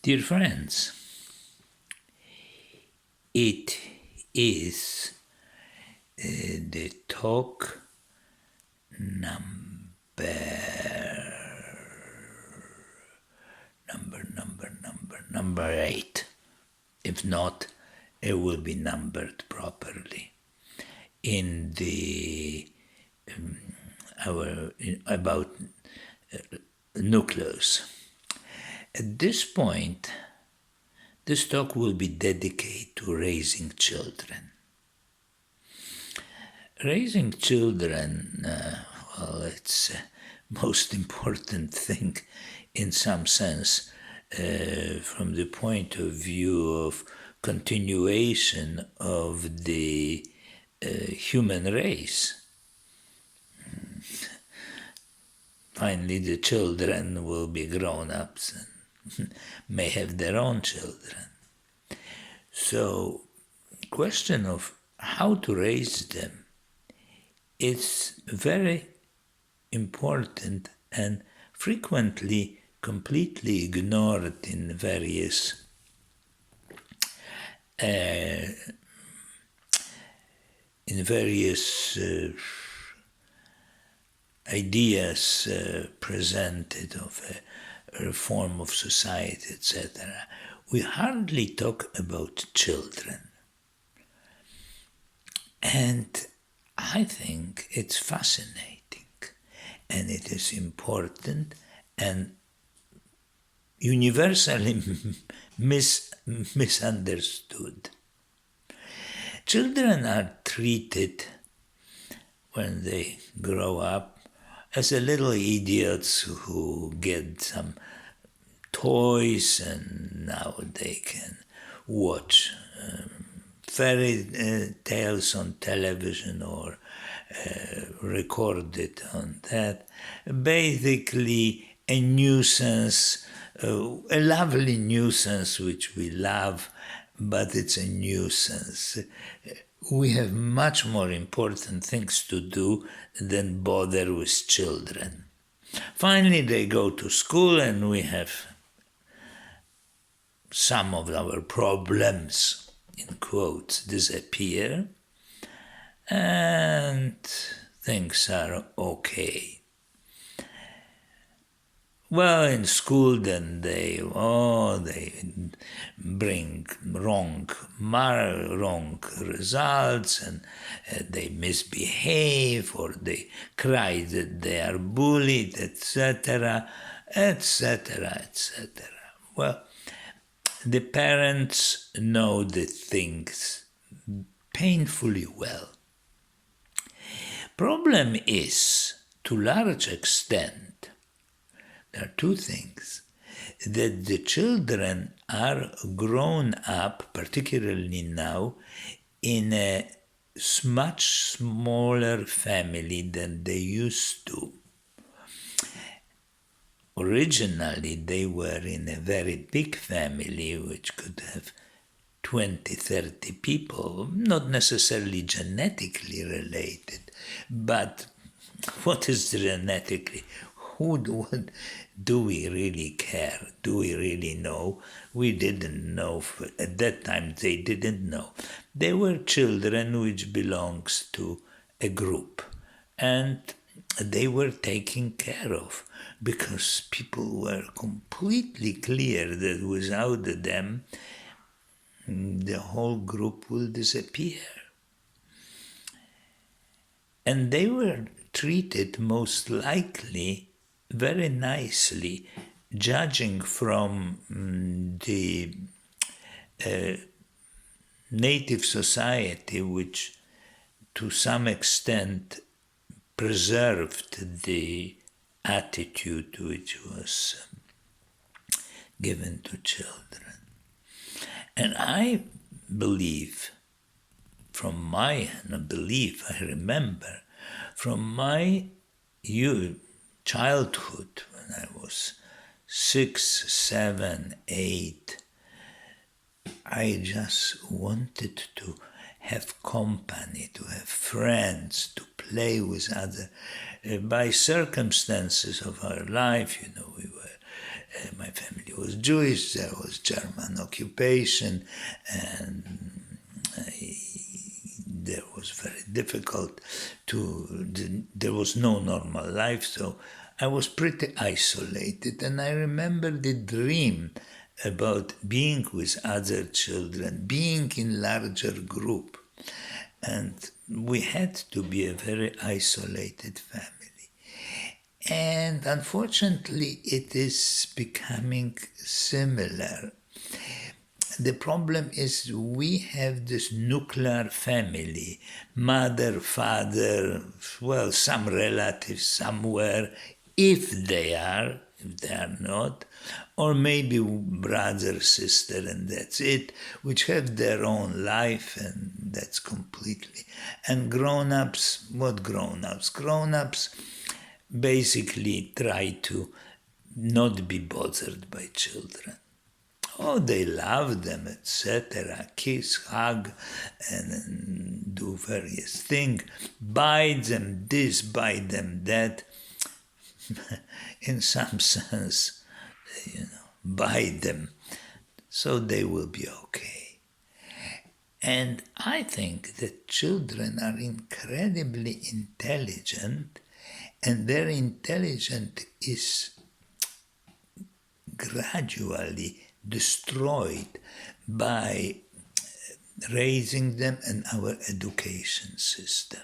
Dear friends, it is the talk number 8. If not, it will be numbered properly in the about Nucleus. At this point, this talk will be dedicated to raising children. Raising children, it's the most important thing in some sense from the point of view of continuation of the human race. Finally, the children will be grown-ups and may have their own children. So, question of how to raise them is very important and frequently completely ignored in various ideas presented of a reform of society, etc. We hardly talk about children. And I think it's fascinating and it is important and universally misunderstood. Children are treated when they grow up as a little idiots who get some toys and now they can watch fairy tales on television or record it on that. Basically a nuisance, a lovely nuisance which we love, but it's a nuisance. We have much more important things to do than bother with children. Finally, they go to school and we have some of our problems, in quotes, disappear and things are okay. Well, in school then they bring wrong results and they misbehave or they cry that they are bullied, etc., etc., etc. Well, the parents know the things painfully well. Problem is, to large extent, there are two things, that the children are grown up, particularly now, in a much smaller family than they used to. Originally, they were in a very big family, which could have 20, 30 people, not necessarily genetically related, but what is genetically? Do we really care? Do we really know? We didn't know. At that time, they didn't know. They were children which belongs to a group, and they were taken care of because people were completely clear that without them, the whole group will disappear. And they were treated most likely very nicely, judging from the native society, which to some extent preserved the attitude which was given to children. And I believe, I remember, from my childhood, when I was 6, 7, 8, I just wanted to have company, to have friends, to play with other. By circumstances of our life, we were, my family was Jewish, there was German occupation, and there was very difficult there was no normal life, so I was pretty isolated. And I remember the dream about being with other children, being in larger group. And we had to be a very isolated family. And unfortunately, it is becoming similar. The problem is we have this nuclear family, mother, father, well, some relatives somewhere, if they are not, or maybe brother, sister, and that's it, which have their own life, and that's completely. And grown-ups, what grown-ups? Grown-ups basically try to not be bothered by children. Oh, they love them, etc. Kiss, hug, and do various things. Buy them this, buy them that. In some sense, buy them so they will be okay. And I think that children are incredibly intelligent, and their intelligence is gradually destroyed by raising them in our education system.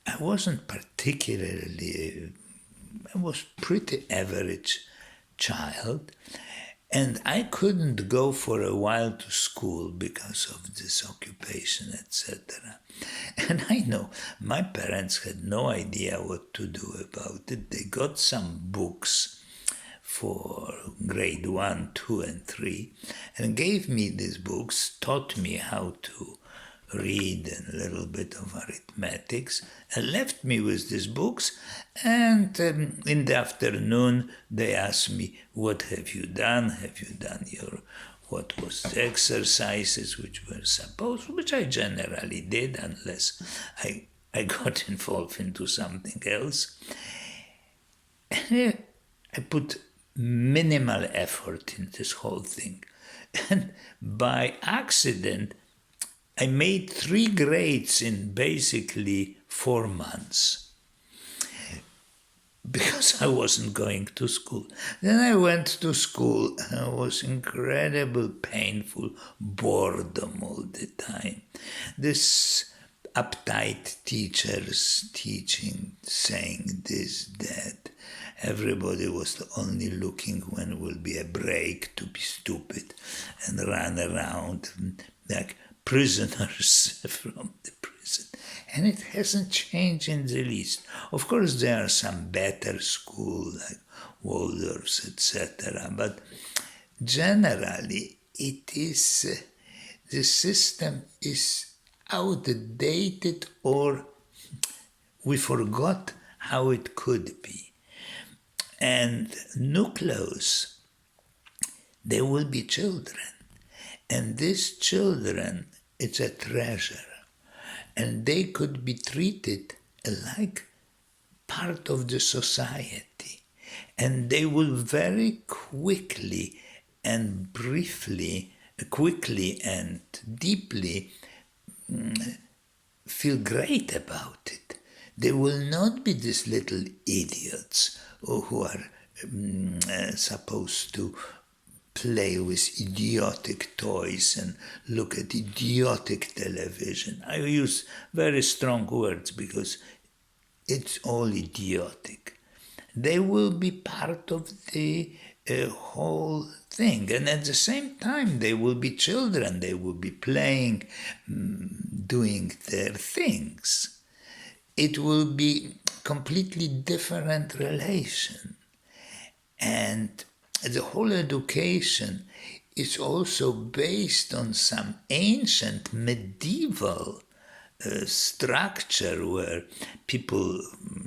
I wasn't particularly, I was pretty average child, and I couldn't go for a while to school because of this occupation, etc. And I know my parents had no idea what to do about it. They got some books for grade 1, 2, and 3, and gave me these books, taught me how to read and a little bit of arithmetics, and left me with these books. And in the afternoon, they asked me, what have you done? Have you done what was the exercises which were supposed, which I generally did, unless I got involved into something else. And I put minimal effort in this whole thing. And by accident, I made 3 grades in basically 4 months because I wasn't going to school. Then I went to school, and it was incredible, painful boredom all the time. This uptight teachers teaching, saying this, that. Everybody was only looking when will be a break to be stupid and run around like prisoners from the prison. And it hasn't changed in the least. Of course, there are some better schools like Waldorf's, etc. But generally, it is the system is outdated, or we forgot how it could be. And Nucleus, they will be children. And these children, it's a treasure. And they could be treated like part of the society. And they will very quickly and quickly and deeply feel great about it. They will not be these little idiots who are supposed to play with idiotic toys and look at idiotic television. I use very strong words because it's all idiotic. They will be part of the whole thing. And at the same time, they will be children. They will be playing, doing their things. It will be completely different relation. And the whole education is also based on some ancient medieval structure where people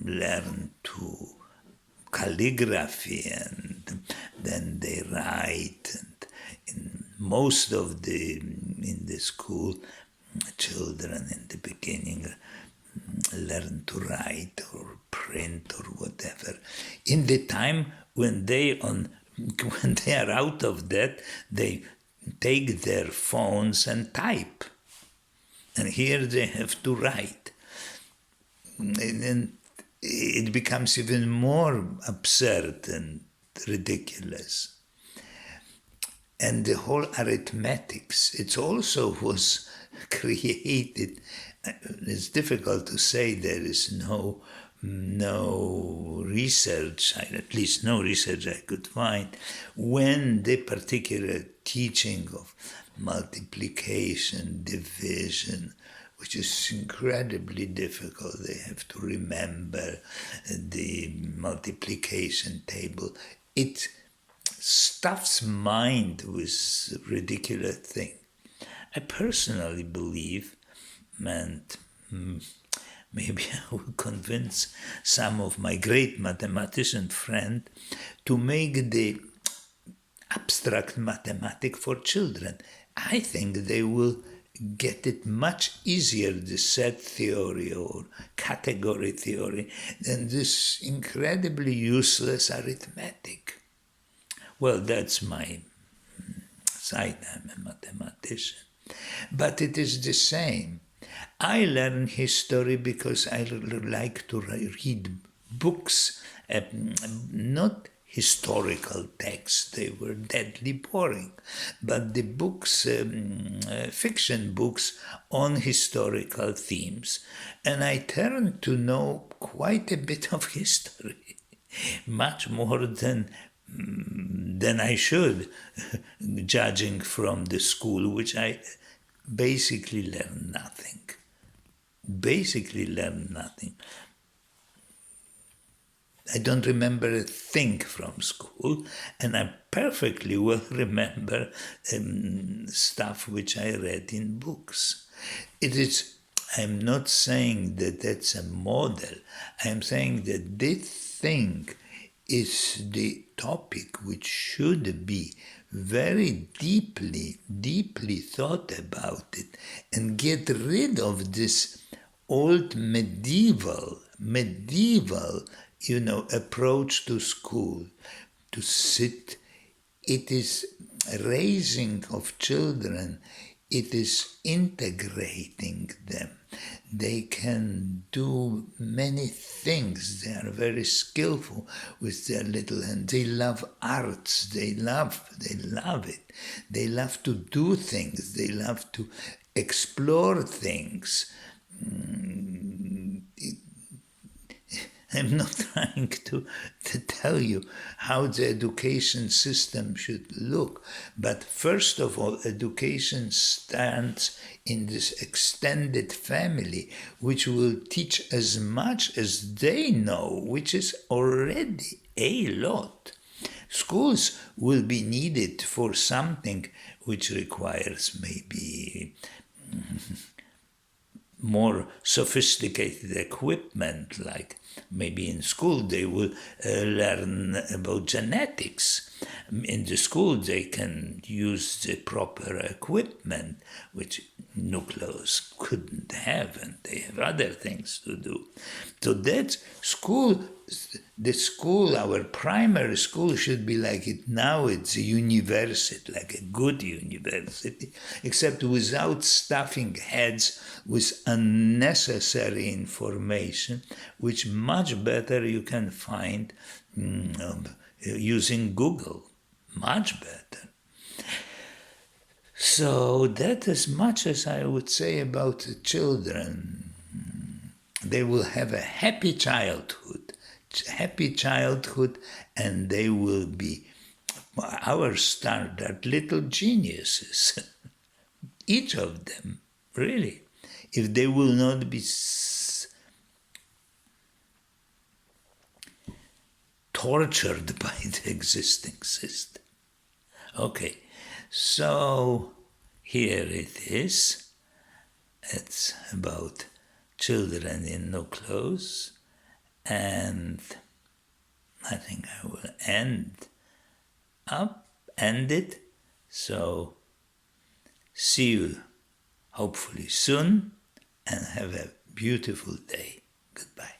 learn to calligraphy and then they write. And in most of in the school, children in the beginning learn to write or print or whatever. In the time when they are out of that, they take their phones and type. And here they have to write. And then it becomes even more absurd and ridiculous. And the whole arithmetics, it also was created. It's difficult to say, there is no research, at least no research I could find, when the particular teaching of multiplication, division, which is incredibly difficult. They have to remember the multiplication table. It stuffs mind with ridiculous things. I personally believe, and maybe I will convince some of my great mathematician friends to make the abstract mathematics for children. I think they will get it much easier, the set theory or category theory, than this incredibly useless arithmetic. Well, that's my side. I'm a mathematician. But it is the same. I learn history because I like to read books, not historical texts. They were deadly boring. But the books, fiction books on historical themes. And I turned to know quite a bit of history, much more than I should, judging from the school, which I basically learned nothing. I don't remember a thing from school, and I perfectly well remember stuff which I read in books. I'm not saying that that's a model. I'm saying that this thing is the topic which should be very deeply thought about it, and get rid of this old medieval, approach to school. To sit, it is raising of children, it is integrating them. They can do many things. They are very skillful with their little hands. They love arts. They love it. They love to do things. They love to explore things. I'm not trying to tell you how the education system should look, but first of all, education stands in this extended family, which will teach as much as they know, which is already a lot. Schools will be needed for something which requires maybe more sophisticated equipment, like maybe in school they will learn about genetics. In the school they can use the proper equipment, which Nucleus couldn't have, and they have other things to do. So that school, our primary school should be like it now. It's a university, like a good university, except without stuffing heads with unnecessary information, which much better you can find using Google. Much better. So that as much as I would say about the children. They will have a happy childhood, and they will be our standard little geniuses. Each of them, really, if they will not be tortured by the existing system. Okay, so here it is. It's about children in Nucleus, and I think I will end it. So see you hopefully soon, and have a beautiful day. Goodbye.